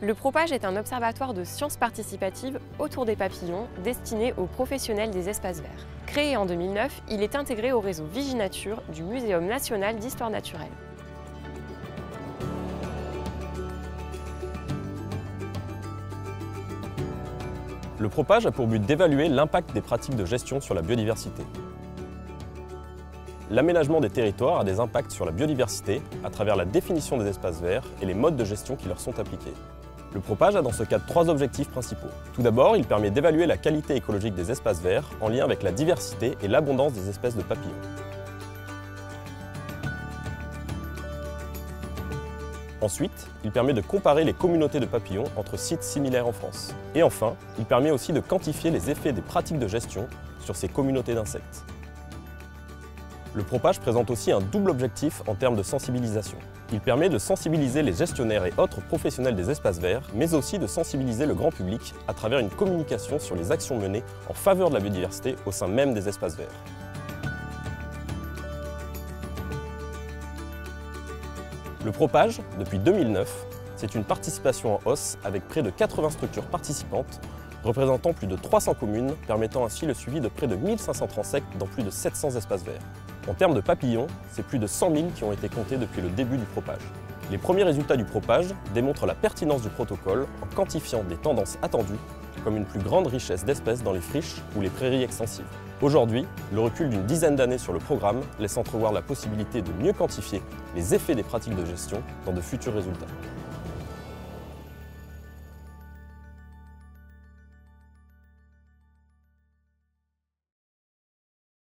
Le Propage est un observatoire de sciences participatives autour des papillons destiné aux professionnels des espaces verts. Créé en 2009, il est intégré au réseau Viginature du Muséum national d'histoire naturelle. Le Propage a pour but d'évaluer l'impact des pratiques de gestion sur la biodiversité. L'aménagement des territoires a des impacts sur la biodiversité à travers la définition des espaces verts et les modes de gestion qui leur sont appliqués. Le Propage a dans ce cadre 3 objectifs principaux. Tout d'abord, il permet d'évaluer la qualité écologique des espaces verts en lien avec la diversité et l'abondance des espèces de papillons. Ensuite, il permet de comparer les communautés de papillons entre sites similaires en France. Et enfin, il permet aussi de quantifier les effets des pratiques de gestion sur ces communautés d'insectes. Le Propage présente aussi un double objectif en termes de sensibilisation. Il permet de sensibiliser les gestionnaires et autres professionnels des espaces verts, mais aussi de sensibiliser le grand public à travers une communication sur les actions menées en faveur de la biodiversité au sein même des espaces verts. Le Propage, depuis 2009, c'est une participation en hausse avec près de 80 structures participantes, représentant plus de 300 communes, permettant ainsi le suivi de près de 1500 insectes dans plus de 700 espaces verts. En termes de papillons, c'est plus de 100 000 qui ont été comptés depuis le début du Propage. Les premiers résultats du Propage démontrent la pertinence du protocole en quantifiant des tendances attendues, comme une plus grande richesse d'espèces dans les friches ou les prairies extensives. Aujourd'hui, le recul d'une dizaine d'années sur le programme laisse entrevoir la possibilité de mieux quantifier les effets des pratiques de gestion dans de futurs résultats.